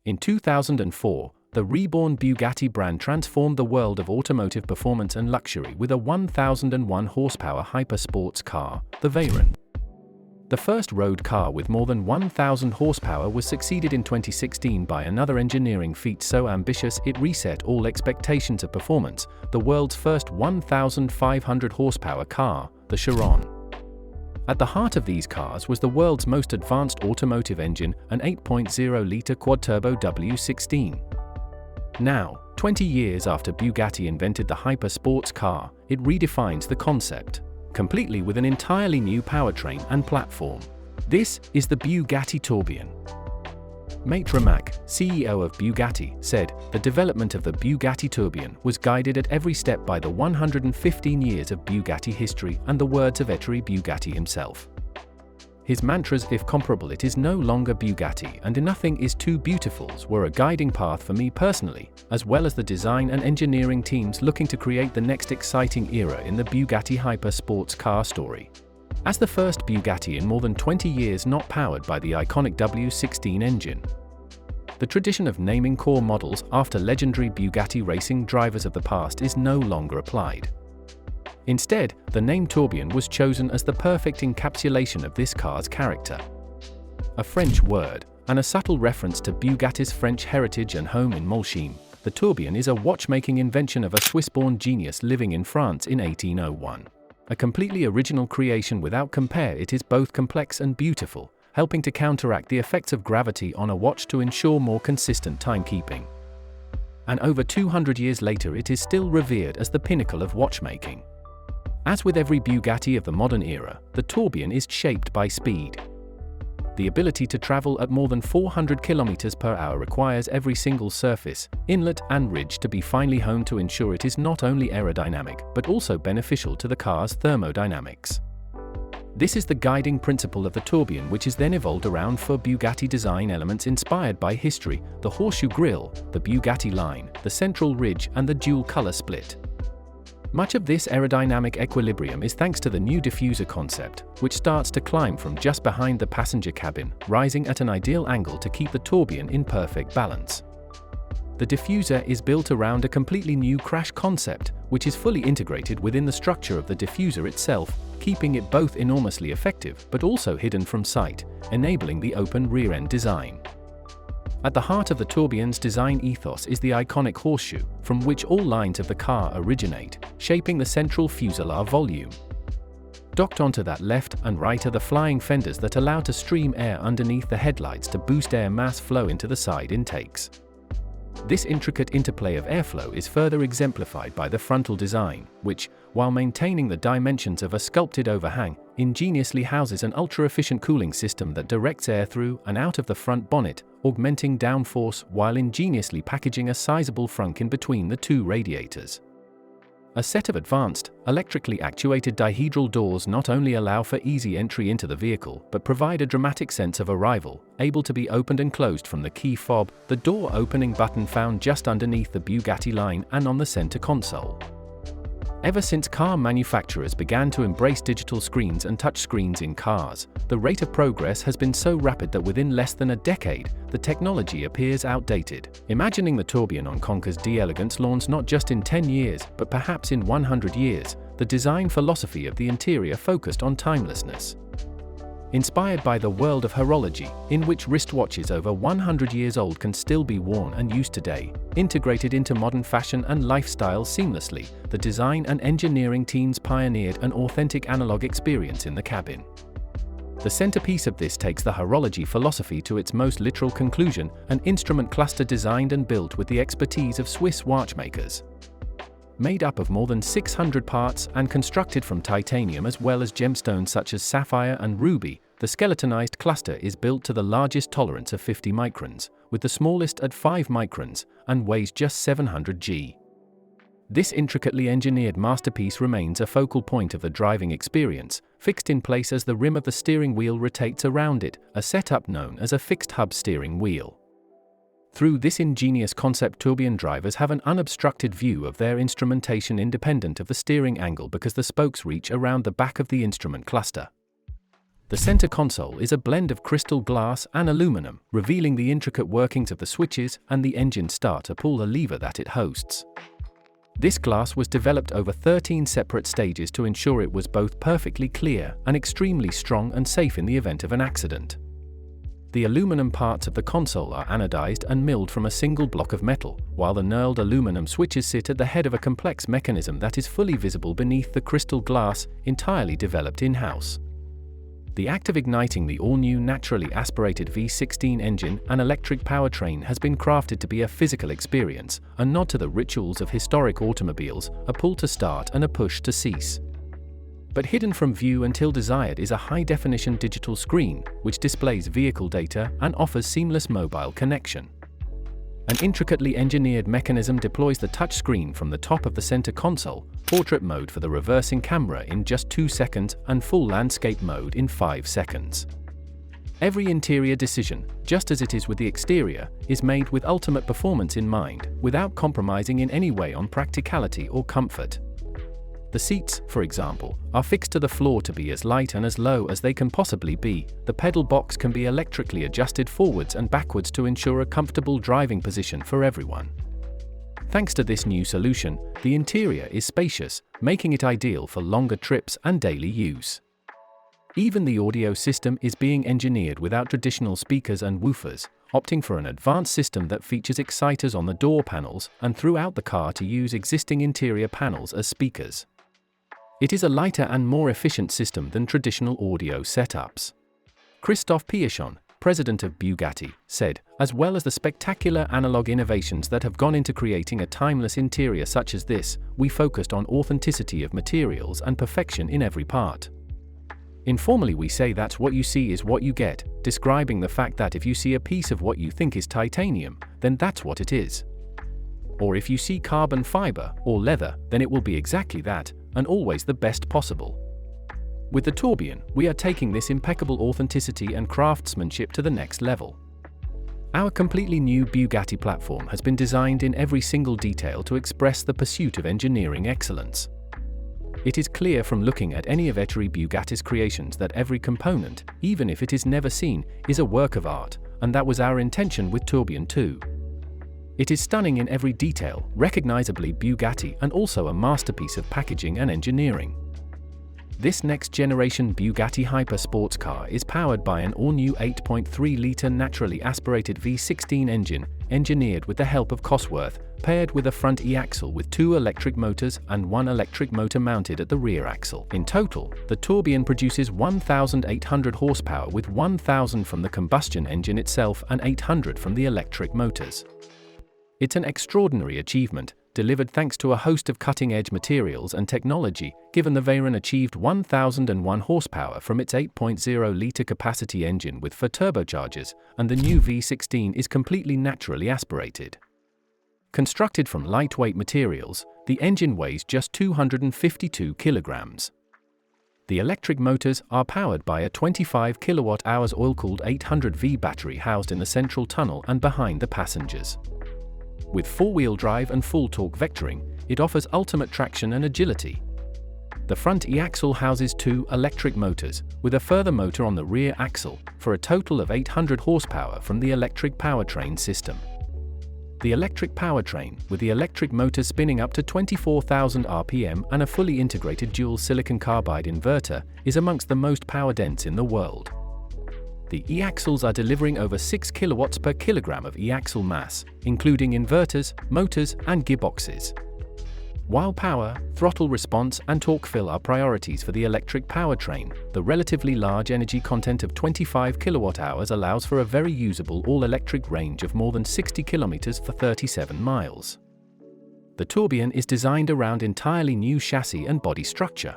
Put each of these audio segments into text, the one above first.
In 2004, the reborn Bugatti brand transformed the world of automotive performance and luxury with a 1001 horsepower hypersports car, the VEYRON. The first road car with more than 1,000 horsepower was succeeded in 2016 by another engineering feat so ambitious it reset all expectations of performance, the world's first 1,500 horsepower car, the CHIRON. At the heart of these cars was the world's most advanced automotive engine, an 8.0-litre quad-turbo W16. Now, 20 years after Bugatti invented the hyper-sports car, it redefines the concept, completely with an entirely new powertrain and platform. This is the Bugatti Tourbillon. Mate Rimac, CEO of Bugatti, said, "The development of the Bugatti Tourbillon was guided at every step by the 115 years of Bugatti history and the words of Ettore Bugatti himself. His mantras, if comparable it is no longer Bugatti and nothing is too beautifuls, were a guiding path for me personally, as well as the design and engineering teams looking to create the next exciting era in the Bugatti hyper sports car story." As the first Bugatti in more than 20 years not powered by the iconic W16 engine. The tradition of naming core models after legendary Bugatti racing drivers of the past is no longer applied. Instead, the name Tourbillon was chosen as the perfect encapsulation of this car's character. A French word, and a subtle reference to Bugatti's French heritage and home in Molsheim, the Tourbillon is a watchmaking invention of a Swiss-born genius living in France in 1801. A completely original creation without compare, it is both complex and beautiful, helping to counteract the effects of gravity on a watch to ensure more consistent timekeeping. And over 200 years later it is still revered as the pinnacle of watchmaking. As with every Bugatti of the modern era, the Tourbillon is shaped by speed. The ability to travel at more than 400 km/h requires every single surface, inlet and ridge to be finely honed to ensure it is not only aerodynamic but also beneficial to the car's thermodynamics. This is the guiding principle of the Tourbillon, which is then evolved around four Bugatti design elements inspired by history: the horseshoe grille, the Bugatti line, the central ridge and the dual color split. Much of this aerodynamic equilibrium is thanks to the new diffuser concept, which starts to climb from just behind the passenger cabin, rising at an ideal angle to keep the Tourbillon in perfect balance. The diffuser is built around a completely new crash concept, which is fully integrated within the structure of the diffuser itself, keeping it both enormously effective but also hidden from sight, enabling the open rear-end design. At the heart of the Tourbillon's design ethos is the iconic horseshoe, from which all lines of the car originate, shaping the central fuselage volume. Docked onto that left and right are the flying fenders that allow to stream air underneath the headlights to boost air mass flow into the side intakes. This intricate interplay of airflow is further exemplified by the frontal design, which, while maintaining the dimensions of a sculpted overhang, ingeniously houses an ultra-efficient cooling system that directs air through and out of the front bonnet, augmenting downforce while ingeniously packaging a sizable frunk in between the two radiators. A set of advanced, electrically actuated dihedral doors not only allow for easy entry into the vehicle but provide a dramatic sense of arrival, able to be opened and closed from the key fob, the door opening button found just underneath the Bugatti line and on the center console. Ever since car manufacturers began to embrace digital screens and touchscreens in cars, the rate of progress has been so rapid that within less than a decade, the technology appears outdated. Imagining the Tourbillon on conquers d'elegance lawns not just in 10 years, but perhaps in 100 years, the design philosophy of the interior focused on timelessness. Inspired by the world of horology, in which wristwatches over 100 years old can still be worn and used today, integrated into modern fashion and lifestyle seamlessly, the design and engineering teams pioneered an authentic analog experience in the cabin. The centerpiece of this takes the horology philosophy to its most literal conclusion, an instrument cluster designed and built with the expertise of Swiss watchmakers. Made up of more than 600 parts and constructed from titanium as well as gemstones such as sapphire and ruby, the skeletonized cluster is built to the largest tolerance of 50 microns, with the smallest at 5 microns, and weighs just 700 g. This intricately engineered masterpiece remains a focal point of the driving experience, fixed in place as the rim of the steering wheel rotates around it, a setup known as a fixed hub steering wheel. Through this ingenious concept, Tourbillon drivers have an unobstructed view of their instrumentation independent of the steering angle because the spokes reach around the back of the instrument cluster. The center console is a blend of crystal glass and aluminum, revealing the intricate workings of the switches and the engine starter pull the lever that it hosts. This glass was developed over 13 separate stages to ensure it was both perfectly clear and extremely strong and safe in the event of an accident. The aluminum parts of the console are anodized and milled from a single block of metal, while the knurled aluminum switches sit at the head of a complex mechanism that is fully visible beneath the crystal glass, entirely developed in-house. The act of igniting the all-new naturally aspirated V16 engine and electric powertrain has been crafted to be a physical experience, a nod to the rituals of historic automobiles, a pull to start and a push to cease. But hidden from view until desired is a high-definition digital screen, which displays vehicle data and offers seamless mobile connection. An intricately engineered mechanism deploys the touchscreen from the top of the center console, portrait mode for the reversing camera in just 2 seconds and full landscape mode in 5 seconds. Every interior decision, just as it is with the exterior, is made with ultimate performance in mind, without compromising in any way on practicality or comfort. The seats, for example, are fixed to the floor to be as light and as low as they can possibly be. The pedal box can be electrically adjusted forwards and backwards to ensure a comfortable driving position for everyone. Thanks to this new solution, the interior is spacious, making it ideal for longer trips and daily use. Even the audio system is being engineered without traditional speakers and woofers, opting for an advanced system that features exciters on the door panels and throughout the car to use existing interior panels as speakers. It is a lighter and more efficient system than traditional audio setups. Christophe, president of Bugatti, said, as well as the spectacular analog innovations that have gone into creating a timeless interior such as this, we focused on authenticity of materials and perfection in every part. Informally we say that what you see is what you get, describing the fact that if you see a piece of what you think is titanium, then that's what it is. Or if you see carbon fiber or leather, then it will be exactly that, and always the best possible. With the Tourbillon, we are taking this impeccable authenticity and craftsmanship to the next level. Our completely new Bugatti platform has been designed in every single detail to express the pursuit of engineering excellence. It is clear from looking at any of Ettore Bugatti's creations that every component, even if it is never seen, is a work of art, and that was our intention with Tourbillon too. It is stunning in every detail, recognizably Bugatti, and also a masterpiece of packaging and engineering. This next-generation Bugatti Hyper sports car is powered by an all-new 8.3-litre naturally aspirated V16 engine, engineered with the help of Cosworth, paired with a front e-axle with 2 electric motors and 1 electric motor mounted at the rear axle. In total, the Tourbillon produces 1,800 horsepower with 1,000 from the combustion engine itself and 800 from the electric motors. It's an extraordinary achievement, delivered thanks to a host of cutting-edge materials and technology, given the VEYRON achieved 1,001 horsepower from its 8.0-litre capacity engine with 4 turbochargers, and the new V16 is completely naturally aspirated. Constructed from lightweight materials, the engine weighs just 252 kilograms. The electric motors are powered by a 25 kilowatt-hours oil-cooled 800V battery housed in the central tunnel and behind the passengers. With 4-wheel drive and full torque vectoring, it offers ultimate traction and agility. The front e-axle houses 2 electric motors, with a further motor on the rear axle, for a total of 800 horsepower from the electric powertrain system. The electric powertrain, with the electric motors spinning up to 24,000 RPM and a fully integrated dual silicon carbide inverter, is amongst the most power-dense in the world. The e-axles are delivering over 6 kilowatts per kilogram of e-axle mass, including inverters, motors, and gearboxes. While power, throttle response, and torque fill are priorities for the electric powertrain, the relatively large energy content of 25 kilowatt-hours allows for a very usable all-electric range of more than 60 kilometers for 37 miles. The Tourbillon is designed around entirely new chassis and body structure.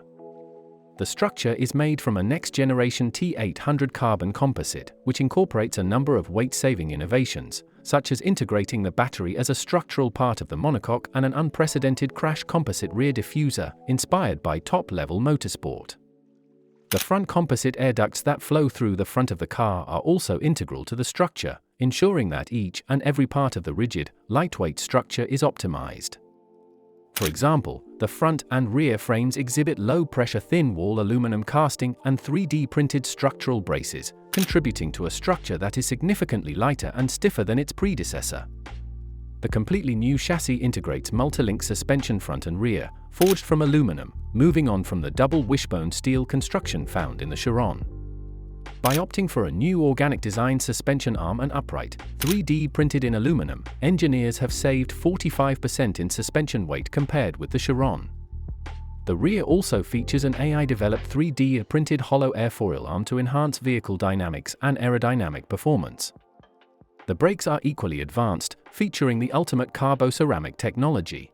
The structure is made from a next-generation T800 carbon composite, which incorporates a number of weight-saving innovations, such as integrating the battery as a structural part of the monocoque and an unprecedented crash composite rear diffuser, inspired by top-level motorsport. The front composite air ducts that flow through the front of the car are also integral to the structure, ensuring that each and every part of the rigid, lightweight structure is optimized. For example, the front and rear frames exhibit low-pressure thin-wall aluminum casting and 3D printed structural braces, contributing to a structure that is significantly lighter and stiffer than its predecessor. The completely new chassis integrates multi-link suspension front and rear, forged from aluminum, moving on from the double wishbone steel construction found in the CHIRON. By opting for a new organic design suspension arm and upright, 3D printed in aluminum, engineers have saved 45% in suspension weight compared with the CHIRON. The rear also features an AI-developed 3D printed hollow airfoil arm to enhance vehicle dynamics and aerodynamic performance. The brakes are equally advanced, featuring the ultimate carbo-ceramic technology.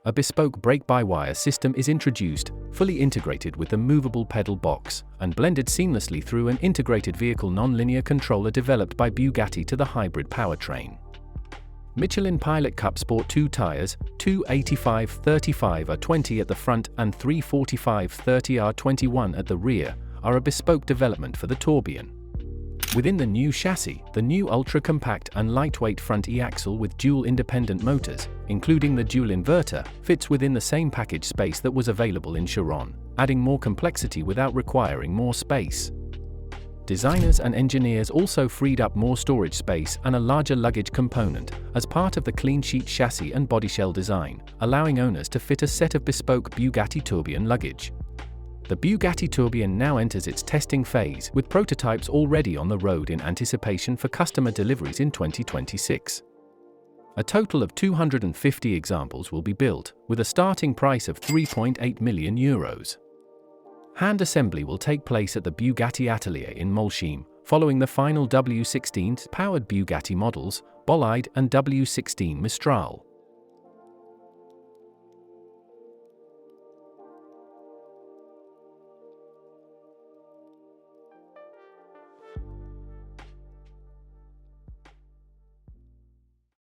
A bespoke brake-by-wire system is introduced, fully integrated with the movable pedal box, and blended seamlessly through an integrated vehicle non-linear controller developed by Bugatti to the hybrid powertrain. Michelin Pilot Cup Sport 2 tires, 285/35 R20 at the front and 345/30 R21 at the rear, are a bespoke development for the Tourbillon. Within the new chassis, the new ultra-compact and lightweight front e-axle with dual independent motors, including the dual inverter, fits within the same package space that was available in CHIRON, adding more complexity without requiring more space. Designers and engineers also freed up more storage space and a larger luggage component as part of the clean sheet chassis and bodyshell design, allowing owners to fit a set of bespoke Bugatti Tourbillon luggage. The Bugatti Tourbillon now enters its testing phase, with prototypes already on the road in anticipation for customer deliveries in 2026. A total of 250 examples will be built, with a starting price of €3.8 million. Hand assembly will take place at the Bugatti Atelier in Molsheim, following the final W16 powered Bugatti models, Bolide and W16 Mistral.